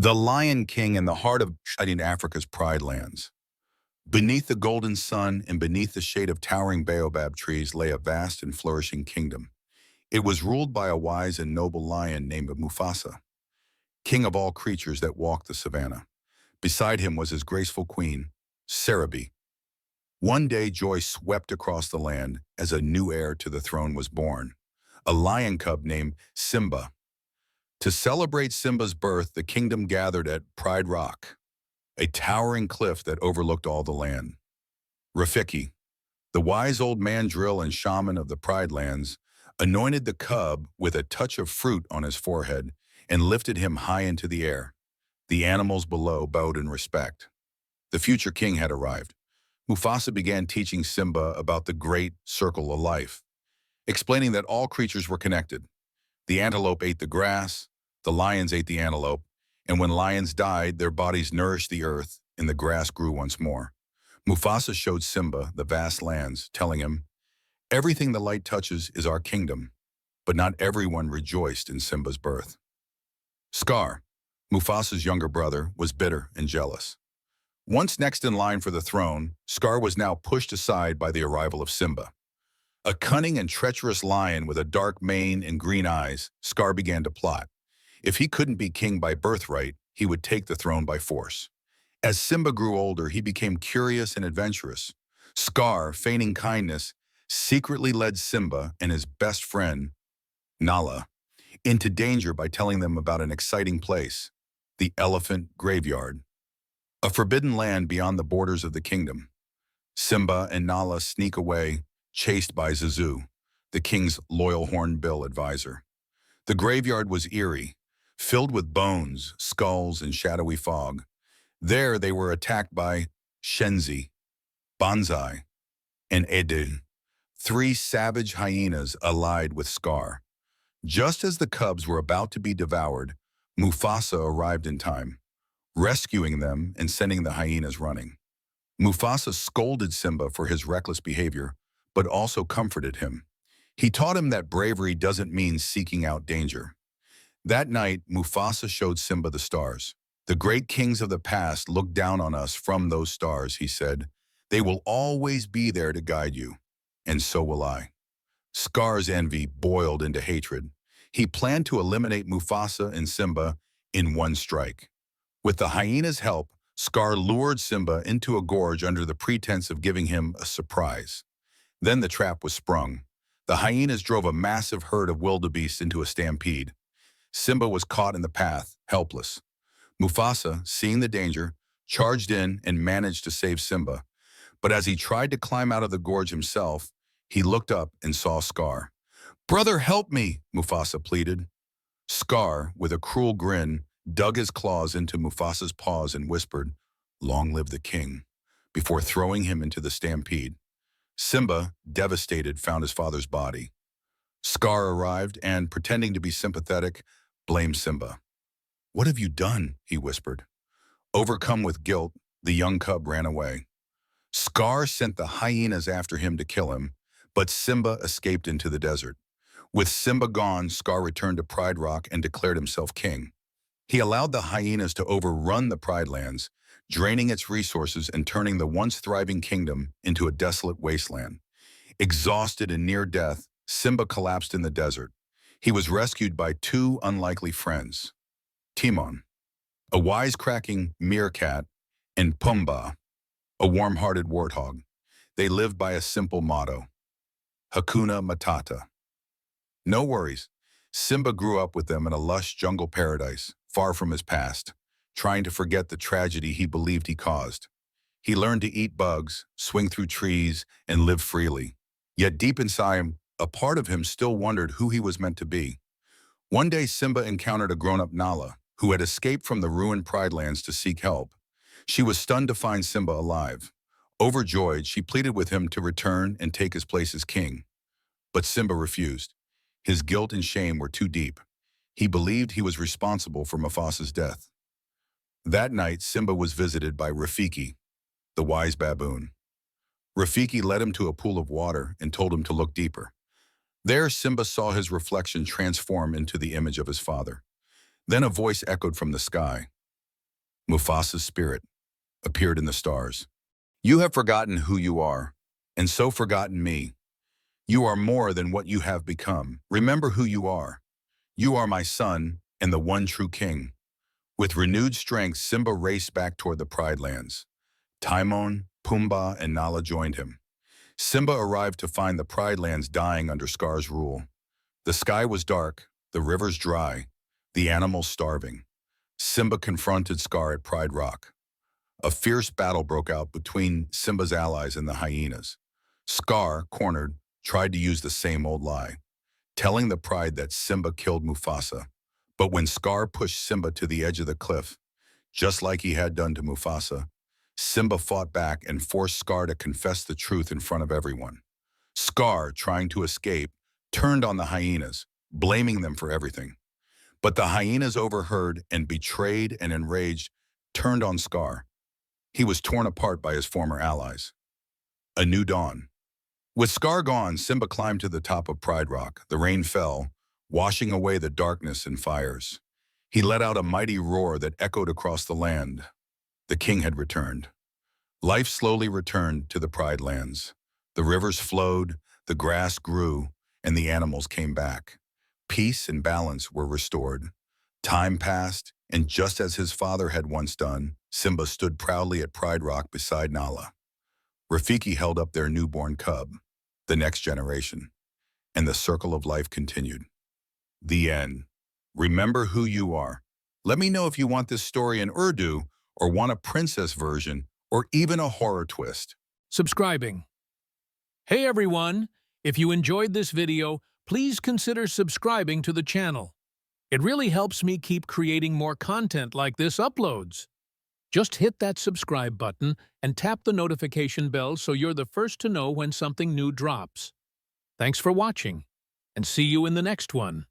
The Lion King in the heart of shining Africa's pride lands. Beneath the golden sun and beneath the shade of towering baobab trees lay a vast and flourishing kingdom. It was ruled by a wise and noble lion named Mufasa, king of all creatures that walked the savannah. Beside him was his graceful queen, Sarabi. One day joy swept across the land as a new heir to the throne was born, a lion cub named Simba. To celebrate Simba's birth, the kingdom gathered at Pride Rock, a towering cliff that overlooked all the land. Rafiki, the wise old mandrill and shaman of the Pride Lands, anointed the cub with a touch of fruit on his forehead and lifted him high into the air. The animals below bowed in respect. The future king had arrived. Mufasa began teaching Simba about the great circle of life, explaining that all creatures were connected. The antelope ate the grass, the lions ate the antelope, and when lions died, their bodies nourished the earth and the grass grew once more. Mufasa showed Simba the vast lands, telling him, "Everything the light touches is our kingdom," but not everyone rejoiced in Simba's birth. Scar, Mufasa's younger brother, was bitter and jealous. Once next in line for the throne, Scar was now pushed aside by the arrival of Simba. A cunning and treacherous lion with a dark mane and green eyes, Scar began to plot. If he couldn't be king by birthright, he would take the throne by force. As Simba grew older, he became curious and adventurous. Scar, feigning kindness, secretly led Simba and his best friend, Nala, into danger by telling them about an exciting place, the Elephant Graveyard, a forbidden land beyond the borders of the kingdom. Simba and Nala sneak away, chased by Zazu, the king's loyal hornbill advisor. The graveyard was eerie, filled with bones, skulls, and shadowy fog. There they were attacked by Shenzi, Banzai, and Edu, three savage hyenas allied with Scar. Just as the cubs were about to be devoured, Mufasa arrived in time, rescuing them and sending the hyenas running. Mufasa scolded Simba for his reckless behavior, but also comforted him. He taught him that bravery doesn't mean seeking out danger. That night, Mufasa showed Simba the stars. "The great kings of the past look down on us from those stars," he said. "They will always be there to guide you, and so will I." Scar's envy boiled into hatred. He planned to eliminate Mufasa and Simba in one strike. With the hyena's help, Scar lured Simba into a gorge under the pretense of giving him a surprise. Then the trap was sprung. The hyenas drove a massive herd of wildebeest into a stampede. Simba was caught in the path, helpless. Mufasa, seeing the danger, charged in and managed to save Simba. But as he tried to climb out of the gorge himself, he looked up and saw Scar. "Brother, help me," Mufasa pleaded. Scar, with a cruel grin, dug his claws into Mufasa's paws and whispered, "Long live the king," before throwing him into the stampede. Simba, devastated, found his father's body. Scar arrived and, pretending to be sympathetic, blamed Simba. "What have you done?" he whispered. Overcome with guilt, the young cub ran away. Scar sent the hyenas after him to kill him, but Simba escaped into the desert. With Simba gone, Scar returned to Pride Rock and declared himself king. He allowed the hyenas to overrun the Pride Lands, draining its resources and turning the once thriving kingdom into a desolate wasteland. Exhausted and near death, Simba collapsed in the desert. He was rescued by two unlikely friends, Timon, a wisecracking meerkat, and Pumbaa, a warm-hearted warthog. They lived by a simple motto, Hakuna Matata. No worries. Simba grew up with them in a lush jungle paradise, far from his past, trying to forget the tragedy he believed he caused. He learned to eat bugs, swing through trees, and live freely. Yet deep inside him, a part of him still wondered who he was meant to be. One day, Simba encountered a grown-up Nala, who had escaped from the ruined Pride Lands to seek help. She was stunned to find Simba alive. Overjoyed, she pleaded with him to return and take his place as king. But Simba refused. His guilt and shame were too deep. He believed he was responsible for Mufasa's death. That night, Simba was visited by Rafiki, the wise baboon. Rafiki led him to a pool of water and told him to look deeper. There, Simba saw his reflection transform into the image of his father. Then a voice echoed from the sky. Mufasa's spirit appeared in the stars. You have forgotten who you are, and so forgotten me. You are more than what you have become. Remember who you are. You are my son and the one true king. With renewed strength, Simba raced back toward the Pride Lands. Timon, Pumbaa, and Nala joined him. Simba arrived to find the Pride Lands dying under Scar's rule. The sky was dark, the rivers dry, the animals starving. Simba confronted Scar at Pride Rock. A fierce battle broke out between Simba's allies and the hyenas. Scar, cornered, tried to use the same old lie, telling the Pride that Simba killed Mufasa. But when Scar pushed Simba to the edge of the cliff, just like he had done to Mufasa, Simba fought back and forced Scar to confess the truth in front of everyone. Scar, trying to escape, turned on the hyenas, blaming them for everything. But the hyenas overheard and, betrayed and enraged, turned on Scar. He was torn apart by his former allies. A new dawn. With Scar gone, Simba climbed to the top of Pride Rock. The rain fell, washing away the darkness and fires. He let out a mighty roar that echoed across the land. The king had returned. Life slowly returned to the Pride Lands. The rivers flowed, the grass grew, and the animals came back. Peace and balance were restored. Time passed, and just as his father had once done, Simba stood proudly at Pride Rock beside Nala. Rafiki held up their newborn cub, the next generation, and the circle of life continued. The end. Remember who you are. Let me know if you want this story in Urdu or want a princess version or even a horror twist. Subscribing. Hey everyone! If you enjoyed this video, please consider subscribing to the channel. It really helps me keep creating more content like this uploads. Just hit that subscribe button and tap the notification bell so you're the first to know when something new drops. Thanks for watching, and see you in the next one.